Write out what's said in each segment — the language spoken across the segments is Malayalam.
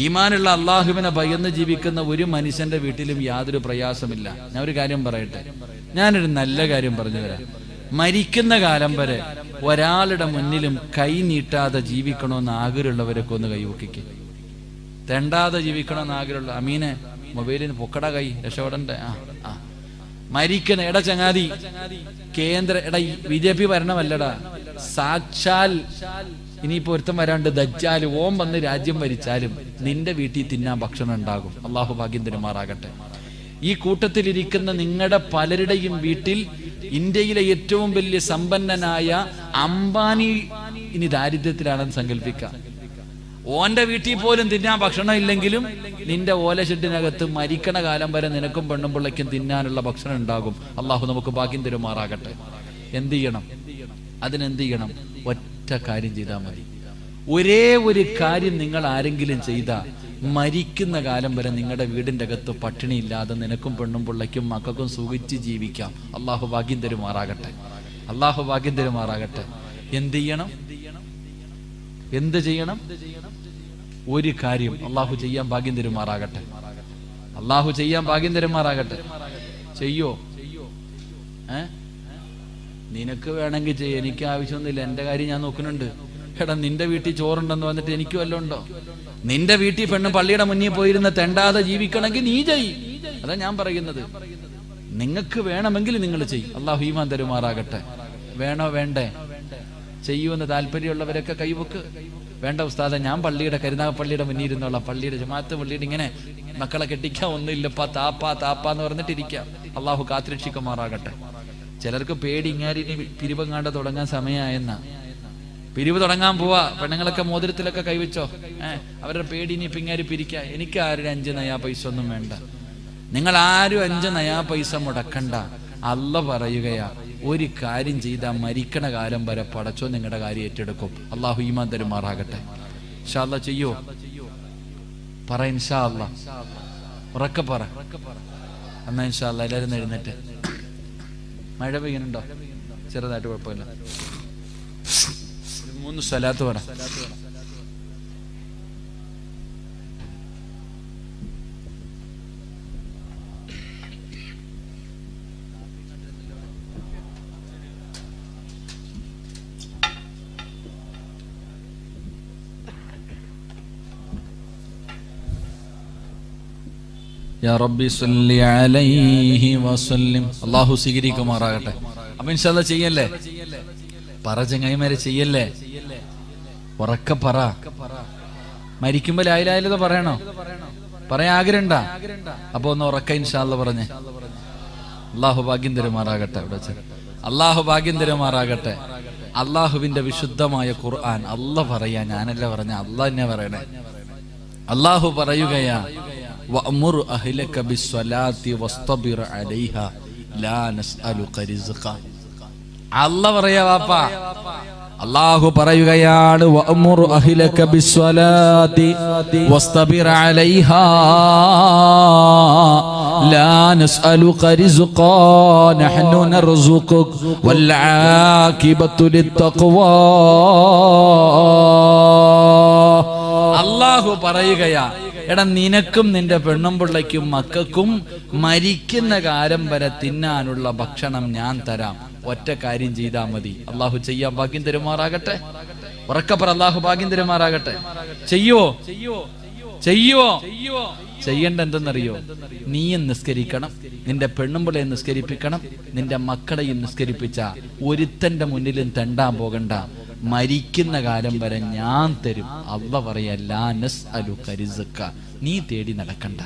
ഈമാനുള്ള അള്ളാഹുവിനെ ഭയന്ന് ജീവിക്കുന്ന ഒരു മനുഷ്യന്റെ വീട്ടിലും യാതൊരു പ്രയാസമില്ല. ഞാൻ ഒരു കാര്യം പറയട്ടെ, ഞാനൊരു നല്ല കാര്യം പറഞ്ഞു തരാം. മരിക്കുന്ന കാലം വരെ ഒരാളുടെ മുന്നിലും കൈ നീട്ടാതെ ജീവിക്കണമെന്ന് ആഗ്രഹമുള്ളവരൊക്കെ ഒന്ന് കൈവക്കിക്ക്. തെണ്ടാതെ ജീവിക്കണമെന്ന് ആഗ്രഹമുള്ള അമീനെ മൊബൈലിന് പൊക്കട കൈ രക്ഷപ്പെടണ്ടേ. മരിക്കണ എടാ ചങ്ങാതി, കേന്ദ്ര എടാ BJP ഭരണമല്ലടാ, സാക്ഷാൽ ഇനിയിപ്പോ ഒരുത്തം വരാണ്ട് ദജ്ജാൽ ഓം വന്ന് രാജ്യം ഭരിച്ചാലും നിന്റെ വീട്ടിൽ തിന്നാൻ ഭക്ഷണം ഉണ്ടാകും. അള്ളാഹു ഭാഗ്യം തരുമാറാകട്ടെ. ഈ കൂട്ടത്തിലിരിക്കുന്ന നിങ്ങളുടെ പലരുടെയും വീട്ടിൽ ഇന്ത്യയിലെ ഏറ്റവും വലിയ സമ്പന്നനായ അംബാനി ഇനി ദാരിദ്ര്യത്തിലാണെന്ന് സങ്കല്പിക്കാം. ഓന്റെ വീട്ടിൽ പോലും തിന്നാൻ ഭക്ഷണം ഇല്ലെങ്കിലും നിന്റെ ഓലഷെഡിനകത്ത് മരിക്കണ കാലം വരെ നിനക്കും പെണ്ണും പിള്ളയ്ക്കും തിന്നാനുള്ള ഭക്ഷണം ഉണ്ടാകും. അള്ളാഹു നമുക്ക് ഭാഗ്യം തരുമാറാകട്ടെ. എന്ത് ചെയ്യണം? അതിനെന്ത് ചെയ്യണം? ഒറ്റ കാര്യം ചെയ്താൽ മതി. ഒരേ ഒരു കാര്യം നിങ്ങൾ ആരെങ്കിലും ചെയ്താൽ മരിക്കുന്ന കാലം വരെ നിങ്ങളുടെ വീടിന്റെ അകത്ത് പട്ടിണി ഇല്ലാതെ നിനക്കും പെണ്ണും പിള്ളയ്ക്കും മക്കൾക്കും സുഖിച്ച് ജീവിക്കാം. അള്ളാഹു ഭാഗ്യം തരുമാറാകട്ടെ. അള്ളാഹു ഭാഗ്യം തരുമാറാകട്ടെ. എന്ത് ചെയ്യണം? എന്ത് ചെയ്യണം? ഒരു കാര്യം അള്ളാഹു ചെയ്യാൻ ഭാഗ്യം തരുമാറാകട്ടെ. അള്ളാഹു ചെയ്യാൻ ഭാഗ്യം തരുമാറാകട്ടെ. ചെയ്യോ? നിനക്ക് വേണമെങ്കിൽ ചെയ്യ, എനിക്ക് ആവശ്യമൊന്നുമില്ല, എന്റെ കാര്യം ഞാൻ നോക്കുന്നുണ്ട്. എടാ നിന്റെ വീട്ടിൽ ചോറുണ്ടെന്ന് വന്നിട്ട് എനിക്ക് വല്ലതും ഉണ്ടോ? നിന്റെ വീട്ടിൽ പെണ്ണ് പള്ളിയുടെ മുന്നിൽ പോയിരുന്ന് തെണ്ടാതെ ജീവിക്കണമെങ്കിൽ നീ ചെയ്. അതാ ഞാൻ പറയുന്നത്. നിങ്ങൾക്ക് വേണമെങ്കിൽ നിങ്ങൾ ചെയ്യും. അള്ളാഹു ഈമാൻ തരുമാറാകട്ടെ. വേണോ വേണ്ടേ? ചെയ്യുമെന്ന് താല്പര്യമുള്ളവരൊക്കെ കൈവക്ക്. വേണ്ട ഉസ്താദെ, ഞാൻ പള്ളിയുടെ കരുനാഗപ്പള്ളിയുടെ മുന്നിൽ ഇരുന്നോളാം, പള്ളിയുടെ ജമാഅത്ത് പള്ളിയുടെ ഇങ്ങനെ മക്കളെ കെട്ടിക്കാൻ ഒന്നുമില്ലപ്പാ താപ്പാന്ന് പറഞ്ഞിട്ടിരിക്കാം. അള്ളാഹു കാത്തിരക്ഷിക്കുമാറാകട്ടെ. ചിലർക്ക് പേടി, ഇങ്ങാരി പിരിവങ്ങാണ്ട് തുടങ്ങാൻ സമയമായെന്നാ. പിരിവ് തുടങ്ങാൻ പോവാ, പെണ്ണുങ്ങളൊക്കെ മോതിരത്തിലൊക്കെ കൈവച്ചോ. അവരുടെ പേടി ഇനി പിങ്ങാരി പിരിക്ക. എനിക്ക് ആരും 5 നയാ പൈസ ഒന്നും വേണ്ട. നിങ്ങൾ ആരും 5 നയാ പൈസ മുടക്കണ്ട. അല്ല പറയുകയാ, ഒരു കാര്യം ചെയ്താൽ മരിക്കണ കാലം വരെ പടച്ചോ നിങ്ങളുടെ കാര്യം ഏറ്റെടുക്കും. അള്ളാഹു ഈമാൻ തരുമാറാകട്ടെ. ഇൻഷാ അല്ലാഹ് ചെയ്യോ? പറ ഇൻഷാ അല്ലാഹ്. ഉറക്കെ പറ. എന്നാ ഇൻഷാ അല്ലാഹ് എല്ലാവരും എഴുന്നേറ്റ്. മഴ പെയ്യുന്നുണ്ടോ? ചെറുതായിട്ട്, കുഴപ്പമില്ല. 3 സ്വലാത്ത് പറ. യാ റബ്ബി സല്ലി അലൈഹി വസല്ലം. അല്ലാഹു സ്വീകരിക്കുമാറാകട്ടെ. അപ്പൊ ഇൻഷാ അല്ലാഹ് ചെയ്യല്ലേ? പറ ചങ്ങായിമാരെ, ചെയ്യല്ലേ? ഉറക്കെ പറ. മരിക്കുമ്പോ ലാ ഇലാഹ ഇല്ലല്ലാഹ് പറയണോ? പറയാൻ ആഗ്രഹമുണ്ടാ? അപ്പൊ ഒന്ന് ഉറക്ക ഇൻഷാ അല്ലാഹ് പറഞ്ഞേ. അല്ലാഹു ഭാഗ്യം തരുമാറാകട്ടെ. അല്ലാഹു ഭാഗ്യം തരുമാറാകട്ടെ. അല്ലാഹുവിന്റെ വിശുദ്ധമായ ഖുർആൻ അല്ലാഹ് പറയാ, ഞാനല്ല പറഞ്ഞ, അല്ലാഹ് തന്നെ പറയണേ. അല്ലാഹു പറയുകയാ, വഅ്മുർ അഹ്ലക ബിസ്സലാത്തി വസ്തബിർ അലൈഹാ ലാ നസ്അലുക റിസ്ഖ. അല്ലാഹ് പറയാ വാപ്പാ. അല്ലാഹു പറയുകയാണ്, വഅ്മുർ അഹ്ലക ബിസ്സലാത്തി വസ്തബിർ അലൈഹാ ലാ നസ്അലുക റിസ്ഖ നഹ്നു നർസുഖുക വൽ ആഖിബത്തു ലിത്തഖ്വാ. അല്ലാഹു പറയുകയാ, എടാ നിനക്കും നിന്റെ പെണ്ണും പിള്ളയ്ക്കും മക്കൾക്കും മരിക്കുന്ന കാലം വരെ തിന്നാനുള്ള ഭക്ഷണം ഞാൻ തരാം. ഒറ്റ കാര്യം ചെയ്താൽ മതി. അള്ളാഹു ചെയ്യാൻ ഭാഗ്യം തരുമാറാകട്ടെ. ഉറക്കപ്പറ, അള്ളാഹു ഭാഗ്യം തരുമാറാകട്ടെ. ചെയ്യോ? ചെയ്യേണ്ട എന്തെന്നറിയോ? നീയും നിസ്കരിക്കണം, നിന്റെ പെണ്ണുമ്പിളയെ നിസ്കരിപ്പിക്കണം, നിന്റെ മക്കളെയും നിസ്കരിപ്പിച്ച ഒരുത്തന്റെ മുന്നിലും തെണ്ടാൻ പോകണ്ട. മരിക്കുന്ന കാലം വരെ ഞാൻ തരും. അല്ലാഹ് പറയാ, ലാ നസ്അലുക റിസ്ഖ. നീ തേടി നടക്കണ്ട.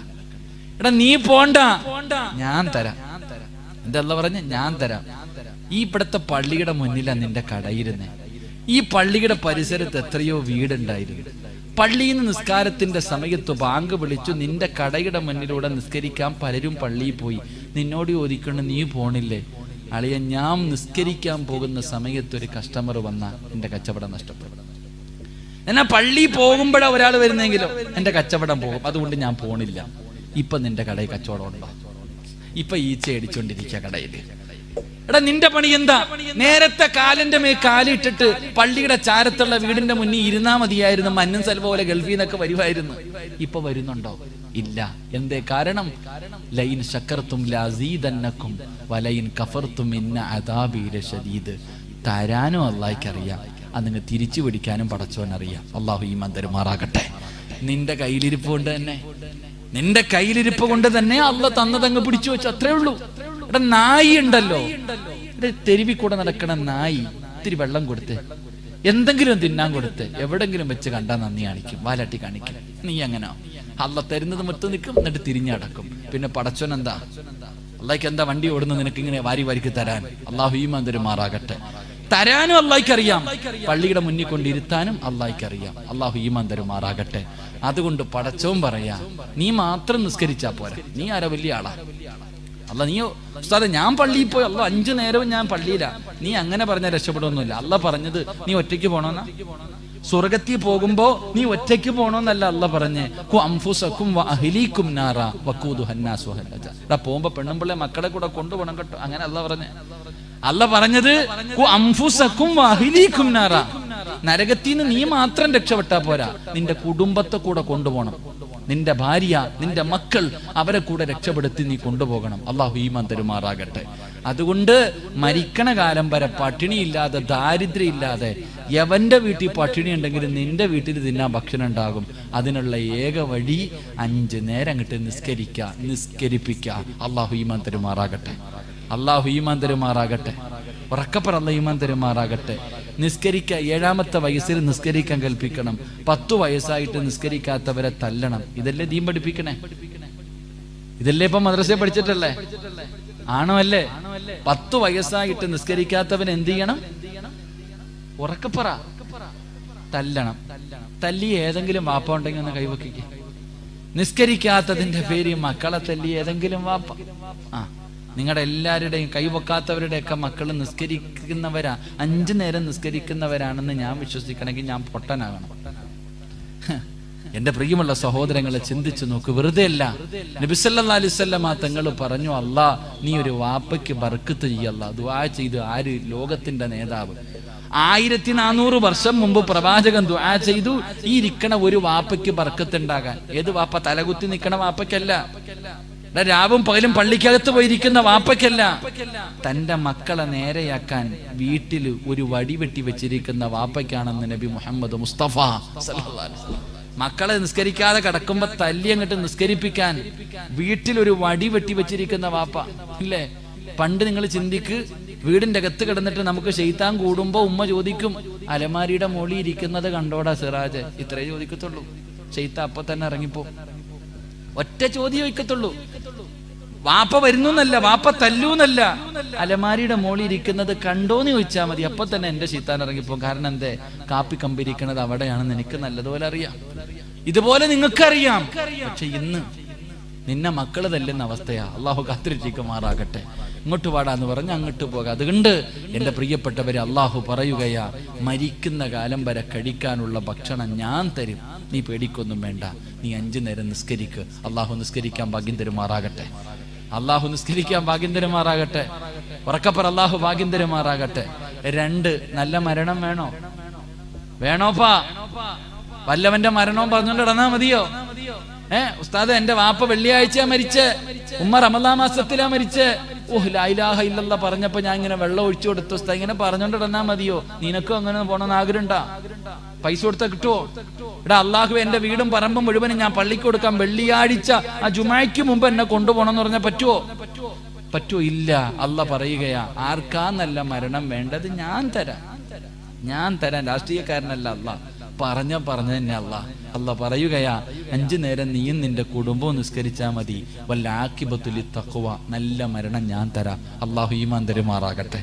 എടാ നീ പോണ്ട, ഞാൻ തരാം. എന്താ അല്ലാഹ് പറഞ്ഞ? ഞാൻ തരാം. ഈ ഇവിടുത്തെ പള്ളിയുടെ മുന്നിലാണ് നിന്റെ കടയിരുന്നേ. ഈ പള്ളിയുടെ പരിസരത്ത് എത്രയോ വീടുണ്ടായിരുന്നു. പള്ളിയിൽ നിന്ന് നിസ്കാരത്തിന്റെ സമയത്ത് ബാങ്ക് വിളിച്ചു, നിന്റെ കടയുടെ മുന്നിലൂടെ നിസ്കരിക്കാൻ പലരും പള്ളിയിൽ പോയി. നിന്നോട് ചോദിക്കണം, നീ പോണില്ലേ? അളിയ, ഞാൻ നിസ്കരിക്കാൻ പോകുന്ന സമയത്ത് ഒരു കസ്റ്റമർ വന്നാൽ എന്റെ കച്ചവടം നഷ്ടപ്പെടും. എന്നാ പള്ളി പോകുമ്പോഴാ ഒരാൾ വരുന്നെങ്കിലോ എന്റെ കച്ചവടം പോകും. അതുകൊണ്ട് ഞാൻ പോണില്ല. ഇപ്പൊ നിന്റെ കടയിൽ കച്ചവടം ഉണ്ടോ? ഇപ്പൊ ഈച്ച അടിച്ചോണ്ടിരിക്കുക കടയിൽ. എടാ നിന്റെ പണി എന്താ? നേരത്തെ കാലിന്റെ മേൽ കാലിട്ടിട്ട് പള്ളിയുടെ ചാരത്തുള്ള വീടിന്റെ മുന്നിൽ ഇരുന്നാ മതിയായിരുന്നു. മന്നും സെൽവ പോലെ ഗൾഫിൽ നിന്നൊക്കെ വരുമായിരുന്നു. ഇപ്പൊ വരുന്നുണ്ടോ? ഇല്ല. എന്തേ കാരണം? ലൈൻ ശക്കർത്തും ലഅസീദന്നകും വലൈൻ കഫർത്തും ഇന്ന അദാബി ലശദീദ്. തരാനും അല്ലാഹുക്കറിയാം, അതിന് തിരിച്ചു പിടിക്കാനും പടച്ചോനറിയാം. അള്ളാഹു ഈമാൻ തരുമാറാകട്ടെ. നിന്റെ കയ്യിലിരിപ്പ് കൊണ്ട് തന്നെ, നിന്റെ കയ്യിലിരിപ്പ് കൊണ്ട് തന്നെ അള്ളാഹ് തന്നതങ്ങ് പിടിച്ചു വെച്ചു, അത്രേ ഉള്ളൂ. ഇവിടെ നായി ഉണ്ടല്ലോ, ഇവിടെ തെരുവിൽ കൂടെ നടക്കണ നായി, ഇത്തിരി വെള്ളം കൊടുത്ത് എന്തെങ്കിലും തിന്നാൻ കൊടുത്ത് എവിടെങ്കിലും വെച്ച് കണ്ടാ നന്ദി കാണിക്കും, വാലാട്ടി കാണിക്കും. നീ അങ്ങനെ അള്ളാഹ് തരുന്നത് മുത്ത് നിൽക്കും, എന്നിട്ട് തിരിഞ്ഞടക്കും. പിന്നെ പടച്ചോൻ എന്താ? അള്ളാഹ്ക്ക് എന്താ വണ്ടി ഓടുന്നത് നിനക്ക് ഇങ്ങനെ വാരി വാരിക്ക് തരാൻ? അള്ളാഹു ഈമാൻ തരുമാറാകട്ടെ. തരാനും അള്ളാഹ്ക്കറിയാം, പള്ളിയുടെ മുന്നിൽ കൊണ്ടിരുത്താനും അള്ളാഹ്ക്കറിയാം. അള്ളാഹു ഈമാൻ തരുമാറാകട്ടെ. അതുകൊണ്ട് പടച്ചോൻ പറയാ, നീ മാത്രം നിസ്കരിച്ചാ പോരാ. നീ ആരാ വലിയ ആളാ? അല്ല നീ ഉസ്താദേ ഞാൻ പള്ളിയിൽ പോയി, അല്ല 5 നേരവും ഞാൻ പള്ളിയിലാ. നീ അങ്ങനെ പറഞ്ഞാൽ രക്ഷപ്പെടുമൊന്നുമില്ല. അല്ല പറഞ്ഞത് നീ ഒറ്റയ്ക്ക് പോണോന്നാ. സ്വർഗത്തിൽ പോകുമ്പോ നീ ഒറ്റയ്ക്ക് പോണോന്നല്ല അല്ല പറഞ്ഞേ. പോകുമ്പോ പെണ്ണുമ്പിള്ളെ മക്കളെ കൂടെ കൊണ്ടുപോകണം കേട്ടോ, അങ്ങനെ അല്ല പറഞ്ഞേ. അല്ല പറഞ്ഞത് നരകത്തിൽ നിന്ന് നീ മാത്രം രക്ഷപ്പെട്ടാ പോരാ, നിന്റെ കുടുംബത്തെ കൂടെ കൊണ്ടുപോകണം. നിന്റെ ഭാര്യ, നിന്റെ മക്കൾ, അവരെ കൂടെ രക്ഷപ്പെടുത്തി നീ കൊണ്ടുപോകണം. അള്ളാഹു ഈമാൻ തരുമാറാകട്ടെ. അതുകൊണ്ട് മരിക്കണ കാലം വരെ പട്ടിണിയില്ലാതെ, ദാരിദ്ര്യം ഇല്ലാതെ, യവന്റെ വീട്ടിൽ പട്ടിണി ഉണ്ടെങ്കിലും നിന്റെ വീട്ടിൽ തിന്നാൻ ഭക്ഷണം ഉണ്ടാകും. അതിനുള്ള ഏക വഴി 5 നേരം അങ്ങോട്ട് നിസ്കരിപ്പിക്കുക. അള്ളാഹു ഈമാൻ തരുമാറാകട്ടെ. അള്ളാഹു ഈമാൻ തരുമാറാകട്ടെ. ഉറക്കപ്പറ അല്ലാഹു ഈമാൻ തരുമാറാകട്ടെ. നിസ്കരിക്കുക. 7ാമത്തെ വയസ്സിൽ നിസ്കരിക്കാൻ കൽപ്പിക്കണം. 10 വയസ്സായിട്ട് നിസ്കരിക്കാത്തവരെ തല്ലണം. ഇതല്ലേ ദീൻ പഠിപ്പിക്കണേ? ഇതല്ലേ ഇപ്പൊ മദ്രസയെ പഠിച്ചിട്ടല്ലേ? ആണോ അല്ലേ? 10 വയസ്സായിട്ട് നിസ്കരിക്കാത്തവൻ എന്ത് ചെയ്യണം? ഉറക്കപ്പറ, തല്ലണം. തല്ലി ഏതെങ്കിലും വാപ്പ ഉണ്ടെങ്കിൽ ഒന്ന് കൈവക്കിക്ക്. നിസ്കരിക്കാത്തതിന്റെ പേര് മക്കളെ തല്ലി ഏതെങ്കിലും വാപ്പ, നിങ്ങളുടെ എല്ലാവരുടെയും കൈവക്കാത്തവരുടെയൊക്കെ മക്കൾ നിസ്കരിക്കുന്നവരാ, 5 നേരം നിസ്കരിക്കുന്നവരാണെന്ന് ഞാൻ വിശ്വസിക്കണമെങ്കിൽ ഞാൻ പൊട്ടനാകണം. എന്റെ പ്രിയമുള്ള സഹോദരങ്ങളെ, ചിന്തിച്ചു നോക്ക്. വെറുതെ അല്ല. നബി സല്ലല്ലാഹു അലൈഹി വസല്ലം തങ്ങൾ പറഞ്ഞു, അല്ലാ നീ ഒരു വാപ്പയ്ക്ക് ബർക്കത്ത് ചെയ്യല്ല. ദുആ ചെയ്ത് ആര്? ലോകത്തിന്റെ നേതാവ്. 1400 വർഷം മുമ്പ് പ്രവാചകൻ ദുആ ചെയ്തു, ഈ ഇരിക്കണ ഒരു വാപ്പയ്ക്ക് ബർക്കത്ത് ഉണ്ടാകാൻ. ഏത് വാപ്പ? തലകുത്തി നിൽക്കണ വാപ്പയ്ക്കല്ല, രാവും പകലും പള്ളിക്കകത്ത് പോയിരിക്കുന്ന വാപ്പയ്ക്കല്ല. തന്റെ മക്കളെ നേരെയാക്കാൻ വീട്ടിൽ ഒരു വടി വെട്ടി വെച്ചിരിക്കുന്ന വാപ്പയ്ക്കാണെന്ന് നബി മുഹമ്മദ് മുസ്തഫ സല്ലല്ലാഹു അലൈഹി വസല്ലം. മക്കളെ നിസ്കരിക്കാതെ കിടക്കുമ്പോ തല്ലി അങ്ങോട്ട് നിസ്കരിപ്പിക്കാൻ വീട്ടിൽ ഒരു വടി വെട്ടി വെച്ചിരിക്കുന്ന വാപ്പ ഇല്ലേ? പണ്ട് നിങ്ങൾ ചിന്തിക്ക്, വീടിന്റെ അകത്ത് കിടന്നിട്ട് നമുക്ക് ശൈത്താൻ കൂടുമ്പോ ഉമ്മ ചോദിക്കും, അലമാരിയുടെ മോളിൽ ഇരിക്കുന്നത് കണ്ടോടാ സിറാജ്? ഇത്രേ ചോദിക്കത്തുള്ളൂ. ശൈത്താൻ അപ്പൊ തന്നെ ഇറങ്ങിപ്പോ. ഒറ്റ ചോദ്യം ചോദിക്കത്തുള്ളൂ. വാപ്പ വരുന്നല്ല, വാപ്പ തല്ലൂന്നല്ല, അലമാരിയുടെ മോളിൽ ഇരിക്കുന്നത് കണ്ടോന്ന് ചോദിച്ചാൽ മതി. അപ്പൊ തന്നെ എന്റെ ശൈത്താൻ ഇറങ്ങിപ്പോ. കാരണം എന്തേ? കാപ്പി കമ്പിരിക്കണത് അവിടെയാണെന്ന് എനിക്ക് നല്ലതുപോലെ അറിയാം. ഇതുപോലെ നിങ്ങൾക്കറിയാം. പക്ഷെ ഇന്ന് നിന്നെ മക്കള് തല്ലുന്ന അവസ്ഥയാ. അള്ളാഹു കാത്തിരിക്കുമാറാകട്ടെ. ഇങ്ങോട്ട് പാടാന്ന് പറഞ്ഞ് അങ്ങോട്ട് പോകാം. അതുകൊണ്ട് എന്റെ പ്രിയപ്പെട്ടവരെ, അള്ളാഹു പറയുകയാ, മരിക്കുന്ന കാലം വരെ കഴിക്കാനുള്ള ഭക്ഷണം ഞാൻ തരും, നീ പേടിക്കൊന്നും വേണ്ട, നീ 5 നേരം നിസ്കരിക്ക്. അള്ളാഹു നിസ്കരിക്കാൻ ഭാഗ്യം തരുമാറാകട്ടെ. അള്ളാഹു നിസ്കരിക്കാൻ ഭാഗ്യം തരുമാറാകട്ടെ. ഉറക്കപ്പറ, അള്ളാഹു ഭാഗ്യം തരുമാറാകട്ടെ. 2 നല്ല മരണം വേണോ? വേണോപ്പാ? വല്ലവന്റെ മരണവും പറഞ്ഞോണ്ട് ഇടന്നാ മതിയോ? ഉസ്താദ് എന്റെ വാപ്പ വെള്ളിയാഴ്ച മരിച്ച്, ഉമ്മ റമദാൻ മാസത്തിലാ മരിച്ച്, ലാ ഇലാഹ ഇല്ലല്ലാഹ് പറഞ്ഞപ്പോ ഞാൻ ഇങ്ങനെ വെള്ളം ഒഴിച്ചു കൊടുത്തു. ഉസ്താദ് ഇങ്ങനെ പറഞ്ഞോണ്ട് ഇടന്നാ മതിയോ? നിനക്കും അങ്ങനെ പോണെന്ന് ആഗ്രഹണ്ടാ? പൈസ കൊടുത്താൽ കിട്ടുവോ? ഇവിടെ അള്ളാഹു എന്റെ വീടും പറമ്പും മുഴുവനും ഞാൻ പള്ളിക്ക് കൊടുക്കാം, വെള്ളിയാഴ്ച ആ ജുമായ്ക്ക് മുമ്പ് എന്നെ കൊണ്ടുപോകണം എന്ന് പറഞ്ഞാൽ പറ്റുവോ? പറ്റുവോ? ഇല്ല. അള്ളാഹ് പറയുകയാ, ആർക്കാ നല്ല മരണം വേണ്ടത്? ഞാൻ തരാം, ഞാൻ തരാം. രാഷ്ട്രീയക്കാരനല്ല അള്ളാഹ്. പറഞ്ഞ തന്നെ അള്ളാഹ് പറയുകയാ, 5 നേരം നീയും നിന്റെ കുടുംബവും നിസ്കരിച്ചാൽ മതി. വല്ല ആഖിബത്തുൽ തഖ്വ, നല്ല മരണം ഞാൻ തരാം. അള്ളാഹു ഈമാൻ തരുമാറാകട്ടെ.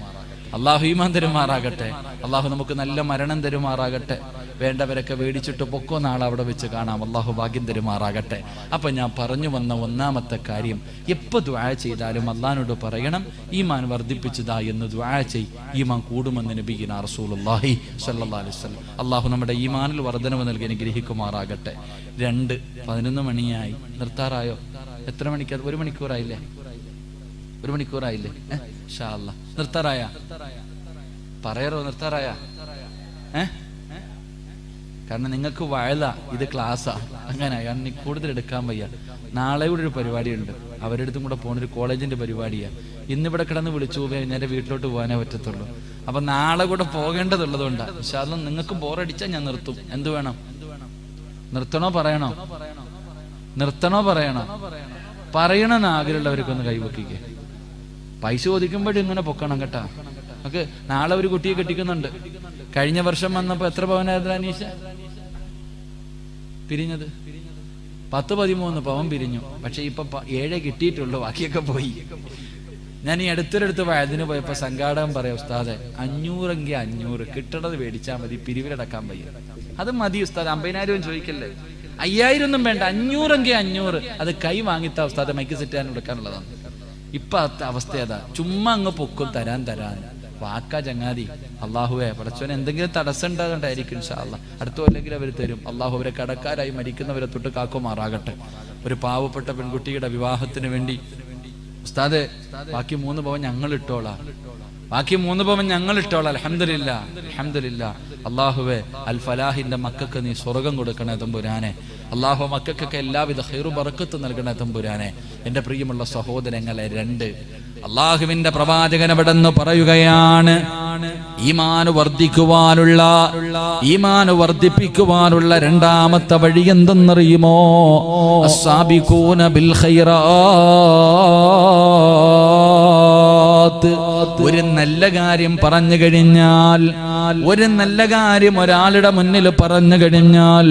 അള്ളാഹു ഈമാൻ തരുമാറാകട്ടെ. അള്ളാഹു നമുക്ക് നല്ല മരണം തരുമാറാകട്ടെ. വേണ്ടവരൊക്കെ മേടിച്ചിട്ട് പൊക്കോ, നാളെ അവിടെ വെച്ച് കാണാം. അള്ളാഹു ഭാഗ്യം തരുമാറാകട്ടെ. അപ്പൊ ഞാൻ പറഞ്ഞു വന്ന 1ാമത്തെ കാര്യം, എപ്പോ ദുആ ചെയ്താലും അള്ളാഹിനോട് പറയണം, ഈമാൻ വർദ്ധിപ്പിച്ചതാ എന്ന് ദുആ ചെയ്. ഈമാൻ കൂടുമെന്ന് നബിയിനാ റസൂലുള്ളാഹി സ്വല്ലല്ലാഹു അലൈഹി വസല്ലം. അള്ളാഹു നമ്മുടെ ഈമാനിൽ വർധനവ് നൽകി അനുഗ്രഹിക്കുമാറാകട്ടെ. 2:11 മണിയായി. നിർത്താറായോ? എത്ര മണിക്ക്? 1 മണിക്കൂറായില്ലേ? 1 മണിക്കൂറായില്ലേ? ഇൻഷാ അല്ലാഹ് നിർത്താറായ പറയറോ? നിർത്താറായ? കാരണം നിങ്ങൾക്ക് വയല, ഇത് ക്ലാസ്സാ. അങ്ങനെ കാരണം കൂടുതൽ എടുക്കാൻ വയ്യ. നാളെ കൂടെ ഒരു പരിപാടിയുണ്ട്, അവരുടെ അടുത്തും കൂടെ പോകുന്ന ഒരു കോളേജിന്റെ പരിപാടിയാണ്. ഇന്നിവിടെ കിടന്ന് വിളിച്ചു പോയി നേരെ വീട്ടിലോട്ട് പോകാനേ പറ്റത്തുള്ളൂ. അപ്പൊ നാളെ കൂടെ പോകേണ്ടതുള്ളതുകൊണ്ടാണ്. ഇൻഷാ അല്ലാഹ് നിങ്ങൾക്ക് ബോറടിച്ചാൽ ഞാൻ നിർത്തും. എന്ത് വേണം? നിർത്തണോ പറയണോ? നിർത്തണോ പറയണോ? പറയണമെന്ന് ആഗ്രഹമുള്ളവർക്കൊന്ന് കൈവക്കിക്കേ. പൈസ ചോദിക്കുമ്പോഴും ഇങ്ങനെ പൊക്കണം കേട്ടാ. നമുക്ക് നാളെ ഒരു കുട്ടിയെ കെട്ടിക്കുന്നുണ്ട്. കഴിഞ്ഞ വർഷം വന്നപ്പോ എത്ര പവനായിരുന്നു അനീഷ പിരിഞ്ഞത്? 10-13 പവൻ പിരിഞ്ഞു. പക്ഷെ ഇപ്പൊ 7 കിട്ടിയിട്ടുള്ളൂ, ബാക്കിയൊക്കെ പോയി. ഞാൻ ഈ അടുത്തൊരിടത്ത് വയതിന് പോയപ്പോ സംഘാടകം പറയാം, ഉസ്താദെ 500 500 കിട്ടണത് മേടിച്ചാൽ മതി, പിരിവിലടക്കാൻ വയ്യ. അത് മതി ഉസ്താദ്, 50,000 ചോദിക്കല്ലേ, 5,000 ഒന്നും വേണ്ട, 500 500 അത് കൈ വാങ്ങിത്ത ഉസ്താദ് മൈക്ക് സെറ്റ് ചെയ്യാൻ കൊടുക്കാനുള്ളതാണ്. ഇപ്പൊ അവസ്ഥ അതാ, ചുമ്മാ അങ്ങ് പൊക്കും തരാൻ വാക്കാ ചങ്ങാതി. അള്ളാഹുവെ പടച്ചോനെ എന്തെങ്കിലും തടസ്സം ഉണ്ടാകണ്ടായിരിക്കും. ഇൻഷാ അല്ലാഹ് അടുത്ത അല്ലെങ്കിൽ അവർ തരും. അള്ളാഹു അവരെ കടക്കാരായി മരിക്കുന്നവരെ തൊട്ട് കാക്കുമാറാകട്ടെ. ഒരു പാവപ്പെട്ട പെൺകുട്ടിയുടെ വിവാഹത്തിന് വേണ്ടി ഉസ്താദെ ബാക്കി 3 പവൻ ഞങ്ങൾ ഇട്ടോളാം, ബാക്കി 3 പവൻ ഞങ്ങൾ ഇട്ടോളാം. അൽഹംദുലില്ലാഹ് അൽഹംദുലില്ലാഹ്. അള്ളാഹുവെ അൽ ഫലാഹിന്റെ മക്കൾക്ക് നീ സ്വർഗം കൊടുക്കണേ തമ്പുരാനെ. അള്ളാഹു മക്കൾക്കൊക്കെ എല്ലാവിധ ഖൈറു ബറക്കത്ത് നൽകണേ തമ്പുരാനെ. എന്റെ പ്രിയമുള്ള സഹോദരങ്ങളെ, 2 അള്ളാഹുവിന്റെ പ്രവാചകൻ അവിടെന്ന് പറയുകയാണ്, ഈമാൻ വർദ്ധിപ്പിക്കുവാനുള്ള 2ാമത്തെ വഴി എന്തെന്നറിയുമോ? അസ്സാബിഖൂന ബിൽ ഖൈറാത്ത്. ഒരു നല്ല കാര്യം പറഞ്ഞു കഴിഞ്ഞാൽ, ഒരു നല്ല കാര്യം ഒരാളുടെ മുന്നിൽ പറഞ്ഞു കഴിഞ്ഞാൽ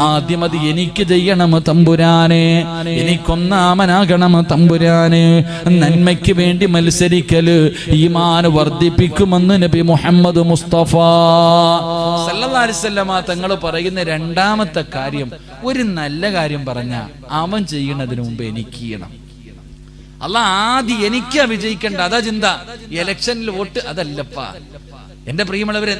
ആദ്യം അത് എനിക്ക് ചെയ്യണം തമ്പുരാനെ, എനിക്കൊന്നാമനാകണം തമ്പുരാനെ. നന്മയ്ക്ക് വേണ്ടി മത്സരിക്കല് ഈമാൻ വർദ്ധിപ്പിക്കുമെന്ന് നബി മുഹമ്മദ് മുസ്തഫ സല്ലല്ലാഹു അലൈഹി വസല്ലമ തങ്ങൾ പറയുന്ന 2ാമത്തെ കാര്യം, ഒരു നല്ല കാര്യം പറഞ്ഞ അവൻ ചെയ്യുന്നതിന് മുമ്പ് എനിക്ക് ചെയ്യണം. അല്ലാഹ് ആദ്യം എനിക്കാ വിജയിക്കണ്ട, അതാ ചിന്ത. ഇലക്ഷനിൽ വോട്ട് അതല്ലപ്പാ എന്റെ പ്രിയമുള്ളവരെ.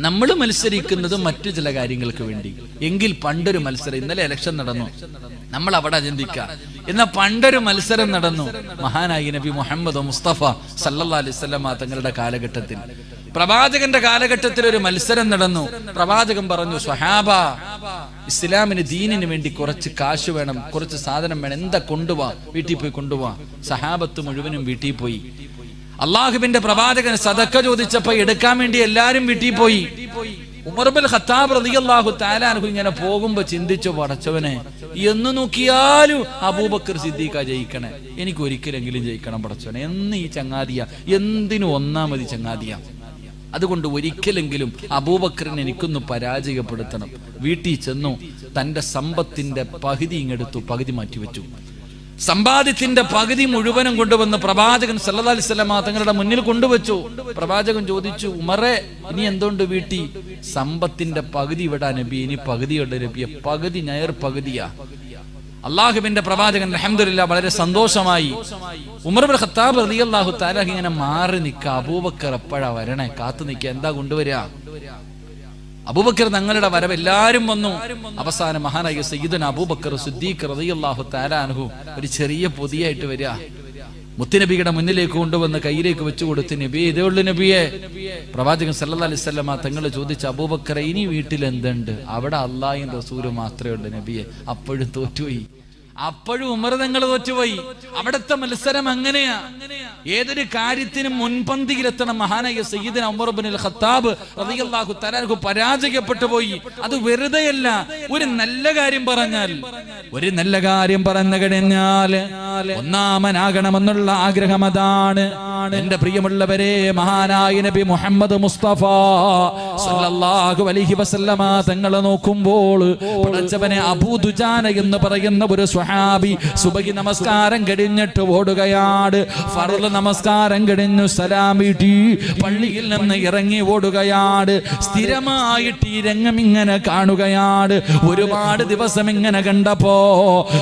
നമ്മൾ മത്സരിക്കുന്നത് മറ്റു ചില കാര്യങ്ങൾക്ക് വേണ്ടി. എങ്കിൽ പണ്ടൊരു മത്സരം, ഇന്നലെ ഇലക്ഷൻ നടന്നു, നമ്മൾ അവിടെ ചിന്തിക്കാം. എന്നാൽ പണ്ടൊരു മത്സരം നടന്നു, മഹാനായി നബി മുഹമ്മദ് മുസ്തഫ സല്ലല്ലാഹു അലൈഹി വസല്ലമ തങ്ങളുടെ കാലഘട്ടത്തിൽ, പ്രവാചകന്റെ കാലഘട്ടത്തിൽ ഒരു മത്സരം നടന്നു. പ്രവാചകൻ പറഞ്ഞു, സ്വഹാബ ഇസ്ലാമിന് ദീനിന് വേണ്ടി കുറച്ച് കാശ് വേണം, കുറച്ച് സാധനം വേണം, എന്താ കൊണ്ടുപോവാ? വീട്ടിൽ പോയി കൊണ്ടുപോവാ. സഹാബത്ത് മുഴുവനും വീട്ടിൽ പോയി. അള്ളാഹുവിന്റെ പ്രവാചകൻ സദക്ക ചോദിച്ചപ്പോ എടുക്കാൻ വേണ്ടി എല്ലാരും വീട്ടിൽ പോയി. ഉമർ ഇബ്നുൽ ഖത്താബ് റളിയല്ലാഹു തആല അൻഹു ഇങ്ങനെ പോകുമ്പോ ചിന്തിച്ചു, പടച്ചവനെ എന്ന് നോക്കിയാലും അബൂബക്കർ സിദ്ദീഖ ജയിക്കണേ, എനിക്ക് ഒരിക്കലെങ്കിലും ജയിക്കണം പടച്ചവനെ. എന്ന് ഈ ചങ്ങാതിയ, എന്തിനു ഒന്നാമതി ചങ്ങാതിയ. അതുകൊണ്ട് ഒരിക്കലെങ്കിലും അബൂബക്കറിനെ എനിക്കൊന്ന് പരാജയപ്പെടുത്തണം. വീട്ടിൽ ചെന്നു, തന്റെ സമ്പത്തിന്റെ പകുതി ഇങ്ങെടുത്തു, പകുതി മാറ്റിവെച്ചു. സമ്പാദ്യത്തിന്റെ പകുതി മുഴുവനും കൊണ്ടുവന്ന് പ്രവാചകൻ സല്ലല്ലാഹു അലൈഹി വസല്ലമ തങ്ങളുടെ മുന്നിൽ കൊണ്ടുവച്ചു. പ്രവാചകൻ ചോദിച്ചു, ഉമറേ ഇനി എന്തുകൊണ്ട് വീട്ടി? സമ്പത്തിന്റെ പകുതി വിടാ നബി, ഇനി പകുതിയുണ്ട് നബിയെ, പകുതി ഞയർ പകുതിയാ. അള്ളാഹുവിന്റെ പ്രവാചകൻ അൽഹംദുലില്ലാഹ് വളരെ സന്തോഷമായി. ഉമർ ഇബ്നുൽ ഖത്താബ് റളിയല്ലാഹു തആല ഇങ്ങനെ മാറി നിൽക്ക. അബൂബക്കർ എപ്പോഴാ വരണേ? കാത്തു നിൽക്കുക, എന്താ കൊണ്ടുവരിക? അബൂബക്കർ തങ്ങളുടെ വരവ് എല്ലാരും വന്നു. അവസാനം മഹാനായ സയ്യിദുനാ അബൂബക്കർ സിദ്ദീഖ് റളിയല്ലാഹു തആല അൻഹു ഒരു ചെറിയ പൊതിയായിട്ട് വരിക. മുത്തുനബിയുടെ മുന്നിലേക്ക് കൊണ്ടുവന്ന് കയ്യിലേക്ക് വെച്ചു കൊടുത്ത്, നബിയെ ഇതേ ഉള്ളു നബിയെ. പ്രവാചകൻ സല്ലല്ലാഹു അലൈഹി വസല്ലമ തങ്ങൾ ചോദിച്ചു, അബൂബക്കറെ ഇനി വീട്ടിൽ എന്തുണ്ട്? അവിടെ അല്ലാഹുവിൻ റസൂല് മാത്രമേ ഉള്ളൂ നബിയെ. അപ്പോഴും തോറ്റുപോയി. അപ്പോഴും ഉമർ തങ്ങൾ തോറ്റുപോയി. അവിടുത്തെ മത്സരം അങ്ങനെയാ. ഏതൊരു കാര്യത്തിനും മുൻപന്തിയിലെത്തണം. മഹാനായ സയ്യിദുനാ ഉമർ ഇബ്നുൽ ഖത്താബ് റളിയല്ലാഹു തആല അൻഹു പരാജയപ്പെട്ടു പോയി. അത് വെറുതെയല്ല. ഒരു നല്ല കാര്യം പറഞ്ഞാൽ, ഒരു നല്ല കാര്യം പറഞ്ഞു കഴിഞ്ഞാൽ ഒന്നാമനാകണമെന്നുള്ള ആഗ്രഹം അതാണ്. എന്റെ പ്രിയമുള്ളവരെ, മഹാനായ നബി മുഹമ്മദ് മുസ്തഫ സല്ലല്ലാഹു അലൈഹി വസല്ലമ തങ്ങൾ നോക്കുമ്പോൾ പടച്ചവനെ അബൂ ദുജാന എന്ന് പറയുന്ന ഒരു സ്വഹാബി സുബഹി നമസ്കാരം കഴിഞ്ഞിട്ട് ഓടുകയാണ്. ഫർള് നമസ്കാരം കഴിഞ്ഞു സലാം വീട്ടി പള്ളിയിൽ നിന്ന് ഇറങ്ങി ഓടുകയാണ്. സ്ഥിരമായിട്ട് ഈ രംഗം ഇങ്ങനെ കാണുകയാണ്. ഒരുപാട് ദിവസം ഇങ്ങനെ കണ്ടപ്പോ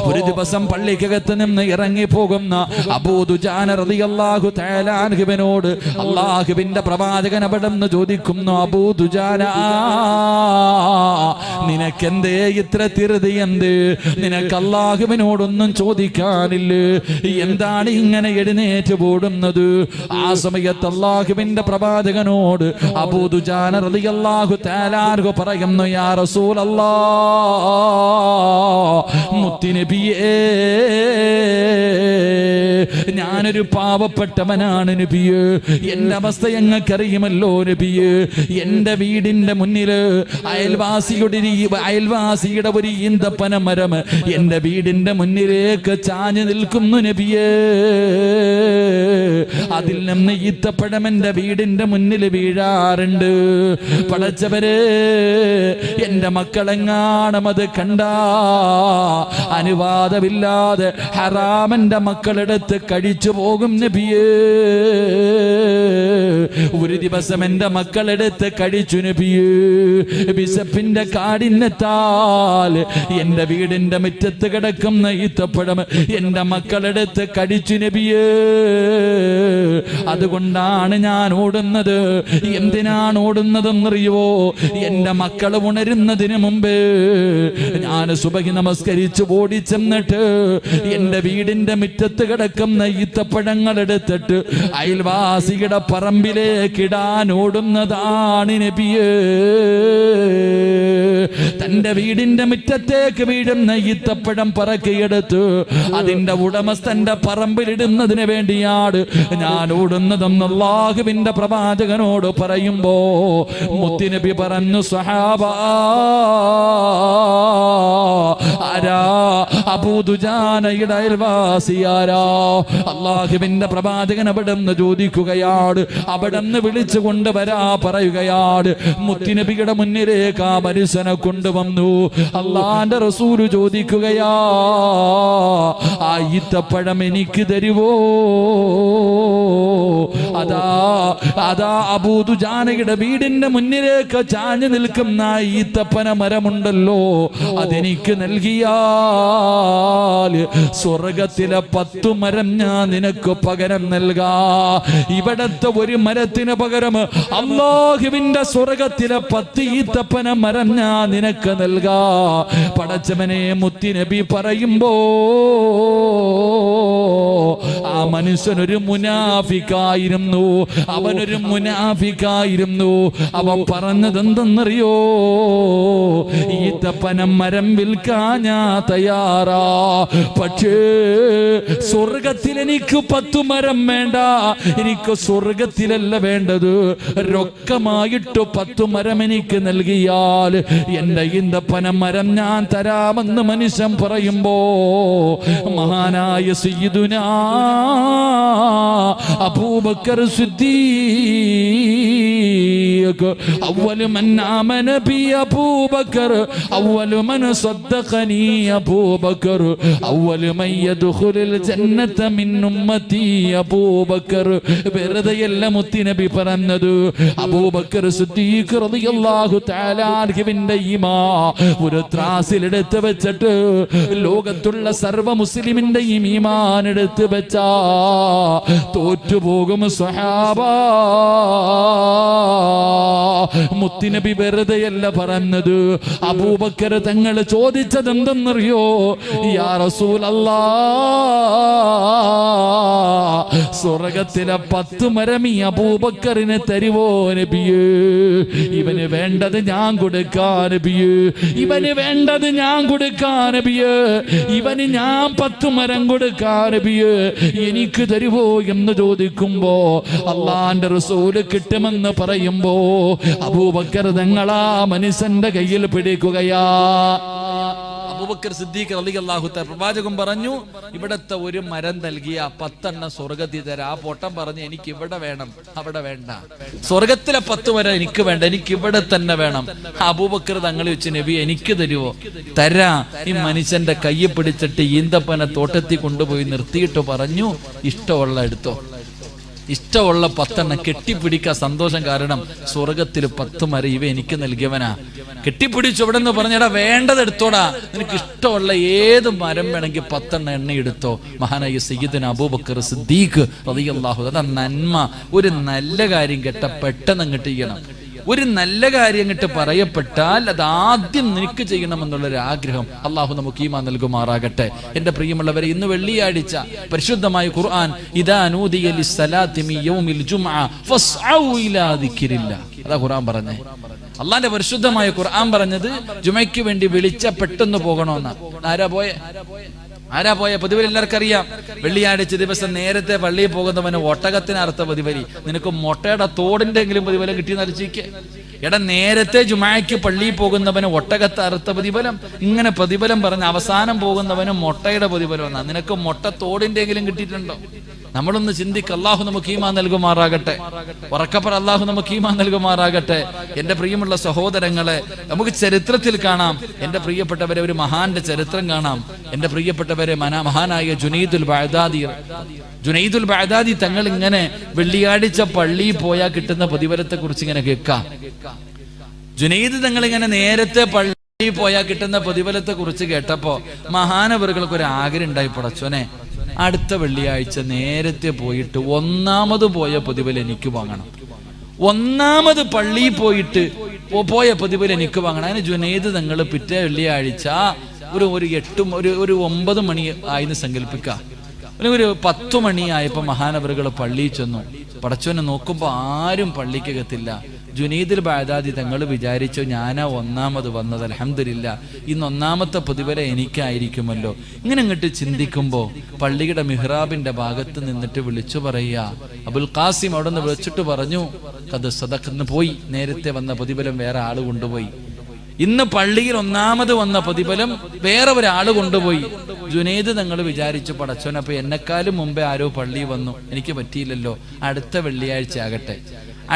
ഒരു ദിവസം പള്ളിക്കകത്ത് നിന്ന് ഇറങ്ങി പോകുന്ന അബൂ ദുജാന റളിയല്ലാഹു തആല അൻഹുവിനോട് അല്ലാഹുവിന്റെ പ്രവാചകൻ അവിടെ നിന്ന് ചോദിക്കുന്നു, അബൂ ദുജാന നിനക്കെന്തേ ഇത്ര ധൃതി? എന്ത് നിനക്ക് അല്ലാഹുവിനോടൊന്നും ചോദിക്കാനില്ലേ? എന്താണ് ഇങ്ങനെ എഴുന്നേറ്റ് പോടുന്നത്? ആ സമയത്ത് അല്ലാഹുവിന്റെ പ്രവാചകനോട് അബൂ ദുജാന റളിയല്ലാഹു തആല അൻഹു പറയുന്നു, യാ റസൂലല്ലാഹ്, മുത്തുനബിയേ, ഞാനൊരു പാവപ്പെട്ടവനാണ് നബിയേ. എന്റെ അവസ്ഥ ഞങ്ങൾക്കറിയുമല്ലോ നബിയേ. എന്റെ വീടിന്റെ മുന്നില് അയൽവാസിയുടെ ഒരു ഈന്തപ്പന മരം എന്റെ വീടിന്റെ മുന്നിലേക്ക് ചാഞ്ഞു നിൽക്കുന്നു നബിയേ. അതിൽ നിന്ന് ഈത്തപ്പഴം എന്റെ വീടിന്റെ മുന്നിൽ വീഴാറുണ്ട്. പടച്ചവരെ, എന്റെ മക്കളെങ്ങാണം അത് കണ്ട അനുവാദമില്ലാതെ ഹറാമന്റെ മക്കളെടുത്ത് കഴിച്ചു പോകും നബിയേ. ഒരു ദിവസം എന്റെ മക്കളെടുത്ത് കഴിച്ചു നബിയേ. വിശപ്പിന്റെ കാഠിന്യത്താൽ എന്റെ വീടിന്റെ മുറ്റത്ത് കിടക്കുന്ന ഈത്തപ്പഴം എന്റെ മക്കളെടുത്ത് കഴിച്ചു നബിയേ. അതുകൊണ്ടാണ് ഞാൻ ഓടുന്നത്. എന്തിനാണ് ഓടുന്നതെന്നറിയോ? എന്റെ മക്കൾ ഉണരുന്നതിന് മുമ്പ് ഞാൻ സുബഹി നമസ്കരിച്ച് ഓടിച്ചെന്നിട്ട് എന്റെ വീടിന്റെ മുറ്റത്ത് കിടക്കുന്ന ഈത്തപ്പഴങ്ങൾ എടുത്തിട്ട് അയൽവാസിയുടെ പറമ്പിലേക്ക് ഇടാൻ ഓടുന്നതാണ് നബിയേ. തന്റെ വീടിന്റെ മുറ്റത്തേക്ക് വീഴുന്ന ഈത്തപ്പഴം പറക്കിയെടുത്ത് അതിന്റെ ഉടമസ്ഥന്റെ പറമ്പിലിടുന്നതിന് വേണ്ടിയാണ് ഞാൻ ഓടുന്നതെന്ന് അല്ലാഹുവിന്റെ പ്രവാചകനോട് പറയുമ്പോ മുത്തുനബി പറഞ്ഞു, സ്വഹാബാ, ആരാ? അബൂ ദുജാനയുടെ അയൽവാസിയാരാ? അല്ലാഹുവിന്റെ പ്രവാചകൻ അവിടെന്ന് ചോദിക്കുകയാണ്. അവിടെന്ന് വിളിച്ചു കൊണ്ടുവരാ പറയുകയാണ്. മുത്തുനബിയുടെ മുന്നിലേക്ക് ആ മനുഷ്യനെ കൊണ്ടുവന്നു. അല്ലാഹുവിന്റെ റസൂല് ചോദിക്കുകയാ, ആ ഈത്തപ്പഴം എനിക്ക് തരുവോ? അതാ അബൂ ദുജാനയുടെ വീടിന്റെ മുന്നിലേക്ക് ചാഞ്ഞു നിൽക്കുന്ന ഈത്തപ്പന മരമുണ്ടല്ലോ, അതെനിക്ക് നൽകിയാൽ സ്വർഗത്തിലെ 10 മരം ഞാൻ നിനക്ക് പകരം നൽകാ. ഇവിടത്തെ ഒരു മരത്തിന് പകരം അല്ലാഹുവിന്റെ സ്വർഗത്തിലെ 10 ഈത്തപ്പന മരം ഞാൻ നിനക്ക് നൽകാ. പടച്ചവനെ, മുത്തുനബി പറയുമ്പോ ആ മനുഷ്യനൊരു മുനാഫിക്കായിരുന്നു. അവനൊരു മുനാഫിക്കായിരുന്നു. അവൻ പറഞ്ഞത് എന്തെന്നറിയോ? ഈത്തപ്പന മരം വിൽക്കാൻ ഞാൻ തയ്യാറാ, പക്ഷേ സ്വർഗത്തിൽ എനിക്ക് 10 മരം വേണ്ട. എനിക്ക് സ്വർഗത്തിലല്ല വേണ്ടത്, രൊക്കമായിട്ട് 10 മരം എനിക്ക് നൽകിയാൽ എന്റെ ഈന്തപ്പന മരം ഞാൻ തരാമെന്ന് മനുഷ്യൻ പറയുമ്പോ മഹാനായ സയ്യിദുനാ അബൂബക്കർ സിദ്ദീഖ് അവ്വലു മൻ ആമന ബി അബൂബക്കർ അവ്വലു മൻ സദ്ദഖനി അബൂബക്കർ അവ്വലു മൻ യദ്ഖുലുൽ ജന്നത മിൻ ഉമ്മതി അബൂബക്കർ. വെറുതെയല്ല മുത്തുനബി പറഞ്ഞത്. അബൂബക്കർ സിദ്ദീഖ് റളിയല്ലാഹു തആല അൻഹുവിന്റെ ഈമാൻ ഒരു ത്രാസിലെടുത്ത് വെച്ചിട്ട് ലോകത്തുള്ള സർവ്വ മുസ്ലിമിന്റെയും ഈമാൻ എടുത്ത് വെച്ചാ തോറ്റുപോകും സ്വഹാബാ. മുത്തുനബി വെറുതെയല്ല പറഞ്ഞത്. അബൂബക്കർ തങ്ങൾ ചോദിച്ചത് എന്തെന്നറിയോ? യാ റസൂലല്ലാഹ്, സ്വർഗത്തിലെ 10 മരം ഈ അബൂബക്കറിന് തരുവോ നബിയേ? ഇവന് വേണ്ടത് ഞാൻ കൊടുക്കാൻ നബിയേ. ഇവന് വേണ്ടത് ഞാൻ കൊടുക്കാൻ നബിയേ. ഇവന് ഞാൻ 10 മരം കൊടുക്കാൻ നബിയേ. എനിക്ക് തരുവോ എന്ന് ചോദിക്കുമ്പോ അള്ളാന്റെ റസൂല് കിട്ടുമെന്ന് പറയുമ്പോ അബൂബക്കർ തങ്ങളാ മനുഷ്യന്റെ കയ്യിൽ പിടിക്കുകയാ. അബൂബക്കർ സിദ്ദീഖ് റളിയല്ലാഹു തആല പ്രവാചകൻ പറഞ്ഞു, ഇവിടത്തെ ഒരു മരം നൽകിയ 10 സ്വർഗത്തിൽ തരാ. ആ പൊട്ടം പറഞ്ഞു, എനിക്ക് ഇവിടെ വേണം, അവിടെ വേണ്ട. സ്വർഗത്തിലെ 10 മരം എനിക്ക് വേണ്ട, എനിക്ക് ഇവിടെ തന്നെ വേണം. അബൂബക്കർ തങ്ങൾ വെച്ച്, നബി എനിക്ക് തരുവോ? തരാ. ഈ മനുഷ്യന്റെ കയ്യെ പിടിച്ചിട്ട് ഈന്തപ്പന തോട്ടത്തിൽ കൊണ്ടുപോയി നിർത്തിയിട്ട് പറഞ്ഞു, ഇഷ്ടമുള്ള എടുത്തോ, ഇഷ്ടമുള്ള 10 കെട്ടിപ്പിടിക്കാൻ സന്തോഷം. കാരണം സ്വർഗത്തിൽ 10 മരം ഇവ എനിക്ക് നൽകിയവനാ. കെട്ടിപ്പിടിച്ചു. അവിടെ നിന്ന് പറഞ്ഞടാ, വേണ്ടത് എടുത്തോടാ, നിനക്ക് ഇഷ്ടമുള്ള ഏത് മരം വേണമെങ്കിൽ 10 എണ്ണ എടുത്തോ. മഹാനായ സയ്യിദുനാ അബൂബക്കർ സിദ്ദീഖ് റളിയല്ലാഹു അൻഹു. അതാ നന്മ. ഒരു നല്ല കാര്യം കേട്ട പെട്ടെന്ന് അങ്ങോട്ട് ചെയ്യണം. ഒരു നല്ല കാര്യം ഇങ്ങോട്ട് പറയപ്പെട്ടാൽ അത് ആദ്യം നിനക്ക് ചെയ്യണമെന്നുള്ളൊരു ആഗ്രഹം അള്ളാഹു നമുക്ക് ഈമാൻ നൽകുമാറാകട്ടെ. എന്റെ പ്രിയമുള്ളവരെ, ഇന്ന് വെള്ളിയാഴ്ച പരിശുദ്ധമായ ഖുർആൻ ഇദാ നൂദിയ ലിസ്സലാത്തി മിൻ യൗമിൽ ജുംഅ ഫസ്ഔ ഇലാ ദിക്രില്ലാ, അതാ ഖുർആൻ പറഞ്ഞേ. അള്ളാന്റെ പരിശുദ്ധമായ ഖുർആൻ പറഞ്ഞത് ജുമയ്ക്ക് വേണ്ടി വിളിച്ച പെട്ടെന്ന് പോകണമെന്നാ. ആരാ പോയ പ്രതിഫലം എല്ലാവർക്കും അറിയാം. വെള്ളിയാഴ്ച ദിവസം നേരത്തെ പള്ളിയിൽ പോകുന്നവന് ഒട്ടകത്തിന് അർത്ഥ പ്രതിഫലി. നിനക്ക് മുട്ടയുടെ തോടിന്റെ എങ്കിലും പ്രതിഫലം കിട്ടിയെന്ന് അരച്ചിക്ക്. എടാ, നേരത്തെ ജുമായ്ക്ക് പള്ളിയിൽ പോകുന്നവന് ഒട്ടകത്തെ അർത്ഥ പ്രതിഫലം, ഇങ്ങനെ പ്രതിഫലം പറഞ്ഞ് അവസാനം പോകുന്നവന് മുട്ടയുടെ പ്രതിഫലം എന്നാ. നിനക്ക് മുട്ട തോടിന്റെ എങ്കിലും കിട്ടിയിട്ടുണ്ടോ? നമ്മളൊന്ന് ചിന്തിക്ക്. അള്ളാഹു നമുക്ക് ഈമാൻ നൽകുമാറാകട്ടെ. ഉറക്കപ്പറ, അള്ളാഹു നമുക്ക് ഈമാൻ നൽകുമാറാകട്ടെ. എന്റെ പ്രിയമുള്ള സഹോദരങ്ങളെ, നമുക്ക് ചരിത്രത്തിൽ കാണാം, എന്റെ പ്രിയപ്പെട്ടവരെ ഒരു മഹാന്റെ ചരിത്രം കാണാം. എന്റെ പ്രിയപ്പെട്ടവരെ, മഹാനായ ജുനൈദുൽ ബഅദാദി തങ്ങൾ ഇങ്ങനെ വെള്ളിയാഴ്ച പള്ളിയിൽ പോയാൽ കിട്ടുന്ന പ്രതിഫലത്തെ കുറിച്ച് ഇങ്ങനെ കേൾക്കാം. ജുനൈദ് തങ്ങൾ ഇങ്ങനെ നേരത്തെ പള്ളിയിൽ പോയാൽ കിട്ടുന്ന പ്രതിഫലത്തെ കുറിച്ച് കേട്ടപ്പോ മഹാനവറുകൾക്ക് ഒരു ആഗ്രഹം ഉണ്ടായി. പടച്ചോനെ, അടുത്ത വെള്ളിയാഴ്ച നേരത്തെ പോയിട്ട് ഒന്നാമത് പോയ പ്രതിഫലം എനിക്ക് വാങ്ങണം. ഒന്നാമത് പള്ളിയിൽ പോയിട്ട് പോയ പ്രതിഫലം എനിക്ക് വാങ്ങണം. അതിന് ജുനൈദ് തങ്ങൾ പിറ്റേ വെള്ളിയാഴ്ച ഒരു 9 മണി ആയിന്ന് സങ്കല്പിക്കാം. ഒരു 10 മണിയായപ്പോ മഹാനവറുകൾ പള്ളിയിൽ ചെന്നു. പടച്ചോനെ നോക്കുമ്പോ ആരും പള്ളിക്കകത്തില്ല. ജുനൈദുൽ ബഅദാദി തങ്ങൾ വിചാരിച്ചു, ഞാനാ ഒന്നാമത് വന്നത്, അൽഹംദുലില്ലാ, ഇന്ന് ഒന്നാമത്തെ പ്രതിഫലം എനിക്കായിരിക്കുമല്ലോ. ഇങ്ങനെ അങ്ങോട്ട് ചിന്തിക്കുമ്പോ പള്ളിയുടെ മിഹ്റാബിന്റെ ഭാഗത്ത് നിന്നിട്ട് വിളിച്ചു പറയുക, അബുൽ ഖാസിം അവിടെ നിന്ന് വിളിച്ചിട്ട് പറഞ്ഞു, കത് സദഖന്ന് പോയി, നേരത്തെ വന്ന പ്രതിഫലം വേറെ ആള് കൊണ്ടുപോയി. ഇന്ന് പള്ളിയിൽ ഒന്നാമത് വന്ന പ്രതിഫലം വേറെ ഒരാള് കൊണ്ടുപോയി. ജുനൈദ് തങ്ങൾ വിചാരിച്ചു, പടച്ചോൻ, അപ്പൊ എന്നെക്കാളും മുമ്പേ ആരോ പള്ളിയിൽ വന്നു, എനിക്ക് പറ്റിയില്ലല്ലോ, അടുത്ത വെള്ളിയാഴ്ച ആകട്ടെ.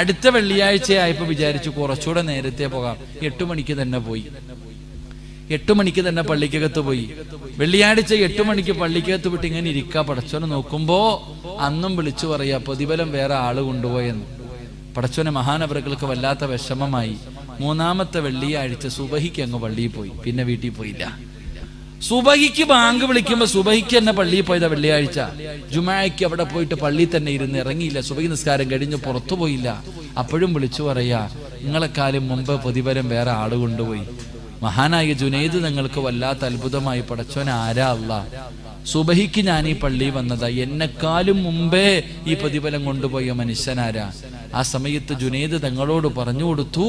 അടുത്ത വെള്ളിയാഴ്ച ആയപ്പോ വിചാരിച്ചു കുറച്ചുകൂടെ നേരത്തെ പോകാം. 8 മണിക്ക് തന്നെ പോയി. 8 മണിക്ക് തന്നെ പള്ളിക്കകത്ത് പോയി. വെള്ളിയാഴ്ച 8 മണിക്ക് പള്ളിക്കകത്ത് വിട്ട് ഇങ്ങനെ ഇരിക്കാ. പടച്ചോനെ നോക്കുമ്പോ അന്നും വിളിച്ചു പറയാ, പ്രതിഫലം വേറെ ആള് കൊണ്ടുപോയെന്ന്. പടച്ചോനെ മഹാനവറുകൾക്ക് വല്ലാത്ത വിഷമമായി. 3-ാമത്തെ വെള്ളിയാഴ്ച സുബഹിക്ക് അങ്ങ് പള്ളിയിൽ പോയി, പിന്നെ വീട്ടിൽ പോയില്ല. സുബഹിക്ക് ബാങ്ക് വിളിക്കുമ്പോ സുബഹിക്ക് തന്നെ പള്ളിയിൽ പോയതാ വെള്ളിയാഴ്ച. ജുമായ്ക്ക് അവിടെ പോയിട്ട് പള്ളിയിൽ തന്നെ ഇരുന്ന് ഇറങ്ങിയില്ല. സുബഹി നിസ്കാരം കഴിഞ്ഞ് പുറത്തു പോയില്ല. അപ്പോഴും വിളിച്ചു പറയാ, നിങ്ങളെക്കാലം മുമ്പ് പ്രതിഫലം വേറെ ആള് കൊണ്ടുപോയി. മഹാനായ ജുനൈദ് തങ്ങൾക്ക് വല്ലാത്ത അത്ഭുതമായി. പടച്ചോനെ, ആരാ അല്ലാ, സുബഹിക്ക് ഞാൻ ഈ പള്ളിയിൽ വന്നതാ, എന്നെക്കാളും മുമ്പേ ഈ പ്രതിഫലം കൊണ്ടുപോയ മനുഷ്യനാരാ? ആ സമയത്ത് ജുനൈദ് തങ്ങളോട് പറഞ്ഞു കൊടുത്തു.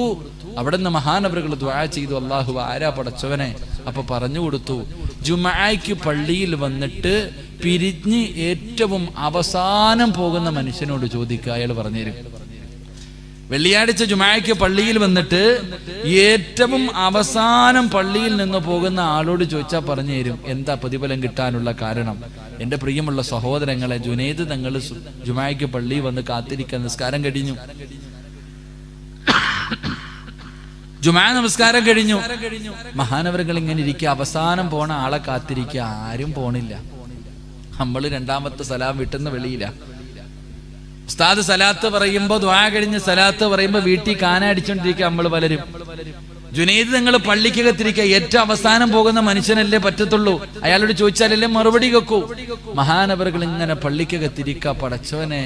അവിടെ നിന്ന് മഹാനവറുകൾ ദുആ ചെയ്തു, അല്ലാഹു ആരാ പടച്ചവനെ? അപ്പൊ പറഞ്ഞു കൊടുത്തു, ജുമഅയ്ക്ക് പള്ളിയിൽ വന്നിട്ട് പിരിഞ്ഞ് ഏറ്റവും അവസാനം പോകുന്ന മനുഷ്യനോട് ചോദിക്കുക, അയാൾ പറഞ്ഞുതരും. വെള്ളിയാഴ്ച ജുമഅയ്ക്ക് പള്ളിയിൽ വന്നിട്ട് ഏറ്റവും അവസാനം പള്ളിയിൽ നിന്ന് പോകുന്ന ആളോട് ചോദിച്ചാൽ പറഞ്ഞു തരും എന്താ പ്രതിഫലം കിട്ടാനുള്ള കാരണം. എന്റെ പ്രിയമുള്ള സഹോദരങ്ങളെ, ജുനൈദ് തങ്ങൾ ജുമഅയ്ക്ക് പള്ളിയിൽ വന്ന് കാത്തിരിക്കാൻ, നിസ്കാരം കഴിഞ്ഞു, ജുമാ നമസ്കാരം കഴിഞ്ഞു. മഹാനവറുകൾ ഇങ്ങനെ ഇരിക്കുക, അവസാനം പോണ ആളെ കാത്തിരിക്കുക, ആരും പോണില്ല. നമ്മള് 2-ാമത്തെ സലാം വീട്ടിന്ന് വെളിയില്ല. ഉസ്താദ് സലാത്ത് പറയുമ്പോ, ദുആ കഴിഞ്ഞ് സലാത്ത് പറയുമ്പോ വീട്ടിൽ കാന അടിച്ചോണ്ടിരിക്കുക നമ്മൾ പലരും. ജുനൈദ് തങ്ങൾ പള്ളിക്കകത്തിരിക്കുക, ഏറ്റവും അവസാനം പോകുന്ന മനുഷ്യനല്ലേ പറ്റത്തുള്ളൂ, അയാളോട് ചോദിച്ചാലല്ലേ മറുപടി വെക്കൂ. മഹാനവറുകൾ ഇങ്ങനെ പള്ളിക്കകത്തിരിക്കുക, പടച്ചവനെ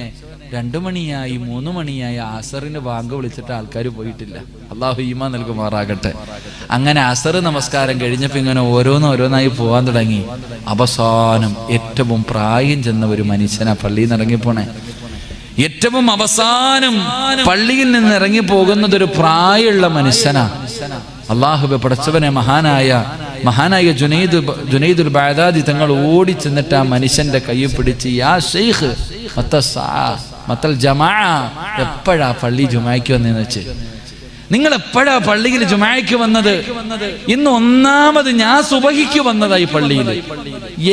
2 മണിയായി 3 മണിയായി, അസറിന് ബാങ്ക് വിളിച്ചിട്ട് ആൾക്കാർ പോയിട്ടില്ല. അള്ളാഹു ഈമാൻ നൽകുമാറാകട്ടെ. അങ്ങനെ അസർ നമസ്കാരം കഴിഞ്ഞപ്പോ ഇങ്ങനെ ഓരോന്നായി പോവാൻ തുടങ്ങി. അവസാനം ഏറ്റവും പ്രായം ചെന്ന ഒരു മനുഷ്യനാ പള്ളിയിൽ നിന്ന് ഇറങ്ങിപ്പോണേ. ഏറ്റവും അവസാനം പള്ളിയിൽ നിന്ന് ഇറങ്ങി പോകുന്നത് ഒരു പ്രായമുള്ള മനുഷ്യനാ. അല്ലാഹുവേ പടച്ചവനെ, മഹാനായ ജുനൈദുൽ ബഅദാദി തങ്ങൾ ഓടി ചെന്നിട്ട് ആ മനുഷ്യന്റെ കൈ പിടിച്ച്, യാ ശൈഖ് മത്തൽ ജമാഅ, എപ്പോഴാ പള്ളി ജുമായ്ക്ക് വന്നതെന്ന് വെച്ച്, നിങ്ങൾ എപ്പോഴാ പള്ളിയിൽ ജുമായ്ക്ക് വന്നത്? ഇന്ന് ഒന്നാമത് ഞാൻ സുബഹിക്ക് വന്നതായി പള്ളിയിൽ,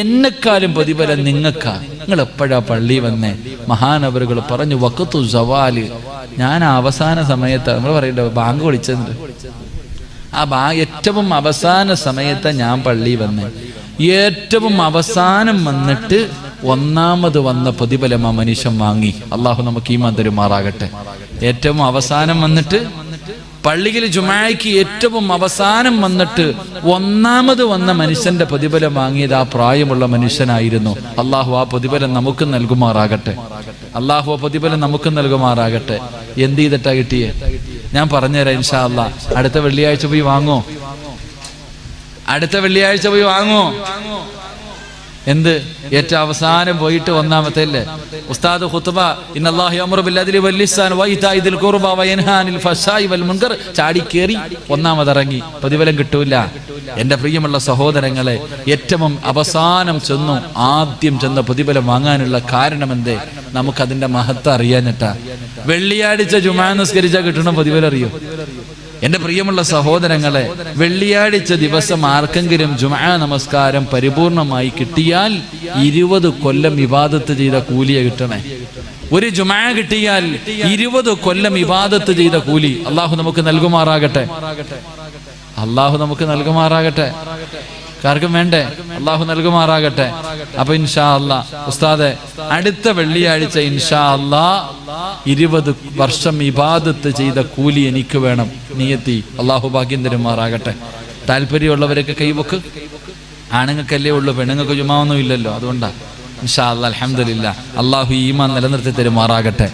എന്നെക്കാളും പ്രതിഫലം നിങ്ങൾക്കാ, നിങ്ങൾ എപ്പോഴാ പള്ളി വന്നേ? മഹാനവറുകൾ പറഞ്ഞു, വഖ്തു സവാല്, ഞാൻ അവസാന സമയത്ത്, നമ്മൾ പറയല്ലോ ബാങ്ക് വിളിച്ചത്, ഏറ്റവും അവസാന സമയത്ത് ഞാൻ പള്ളി വന്നേ. ഏറ്റവും അവസാനം വന്നിട്ട് ഒന്നാമത് വന്ന പ്രതിഫലം ആ മനുഷ്യൻ വാങ്ങി. അള്ളാഹു നമുക്ക് ഈമാൻ തരുമാറാകട്ടെ. ഏറ്റവും അവസാനം വന്നിട്ട് പള്ളിയിൽ ജുമായ്ക്ക് ഏറ്റവും അവസാനം വന്നിട്ട് ഒന്നാമത് വന്ന മനുഷ്യന്റെ പ്രതിഫലം വാങ്ങിയത് ആ പ്രായമുള്ള മനുഷ്യനായിരുന്നു. അള്ളാഹു ആ പ്രതിഫലം നമുക്ക് നൽകുമാറാകട്ടെ. അള്ളാഹു പ്രതിഫലം നമുക്ക് നൽകുമാറാകട്ടെ. എന്ത് ചെയ്തിട്ടാ കിട്ടിയേ? ഞാൻ പറഞ്ഞുതരാം ഇൻഷാ അല്ലാ. അടുത്ത വെള്ളിയാഴ്ച പോയി വാങ്ങോ? അടുത്ത വെള്ളിയാഴ്ച പോയി വാങ്ങോ? എന്ത് ഏറ്റവും അവസാനം പോയിട്ട് ഒന്നാമത്തെ അല്ലേ ഉസ്താദ് ഖുത്ബ ഇന്നല്ലാഹു യഅ്മുറു ബിൽ അദ്ലി വൽ ഇഹ്സാൻ വഇതാഇ ദിൽ ഖുർബ വയൻഹാ അനിൽ ഫഹ്ശാഇ വൽ മുൻകർ ചാടി കേറി ഒന്നാമതിറങ്ങി. പ്രതിഫലം കിട്ടൂല. എൻ്റെ പ്രിയമുള്ള സഹോദരങ്ങളെ, ഏറ്റവും അവസാനം ചെന്നു ആദ്യം ചെന്ന പ്രതിഫലം വാങ്ങാനുള്ള കാരണം എന്തേ? നമുക്കതിന്റെ മഹത്വം അറിയാഞ്ഞിട്ടാ. വെള്ളിയാഴ്ച ജുമാ നിസ്കരിച്ചാൽ കിട്ടണ പ്രതിഫലം അറിയോ? എൻ്റെ പ്രിയമുള്ള സഹോദരങ്ങളെ, വെള്ളിയാഴ്ച ദിവസം ആർക്കെങ്കിലും ജുമാ നമസ്കാരം പരിപൂർണമായി കിട്ടിയാൽ 20 കൊല്ലം ഇബാദത്ത് ചെയ്ത കൂലിയെ കിട്ടണേ. ഒരു ജുമാ കിട്ടിയാൽ 20 കൊല്ലം ഇബാദത്ത് ചെയ്ത കൂലി അള്ളാഹു നമുക്ക് നൽകുമാറാകട്ടെ. അള്ളാഹു നമുക്ക് നൽകുമാറാകട്ടെ. ആർക്കും വേണ്ടേ? അള്ളാഹു നൽകുമാറാകട്ടെ. അപ്പൊ ഇൻഷാ അല്ലാ ഉസ്താദെ, അടുത്ത വെള്ളിയാഴ്ച ഇൻഷാ അല്ലാ 20 വർഷം ഇബാദത്ത് ചെയ്ത കൂലി എനിക്ക് വേണം. നിയത്തി അള്ളാഹു ഭാഗ്യം തരുമാറാകട്ടെ. താല്പര്യമുള്ളവരൊക്കെ കൈവക്ക്. ആണുങ്ങൾക്കല്ലേ ഉള്ളൂ, പെണ്ണുങ്ങൾക്ക് ജുമാ ഒന്നും ഇല്ലല്ലോ. അതുകൊണ്ടാ ഇൻഷാ അല്ലാ. അൽഹംദുലില്ലാ. അള്ളാഹു ഈമാൻ നിലനിർത്തി തരുമാറാകട്ടെ.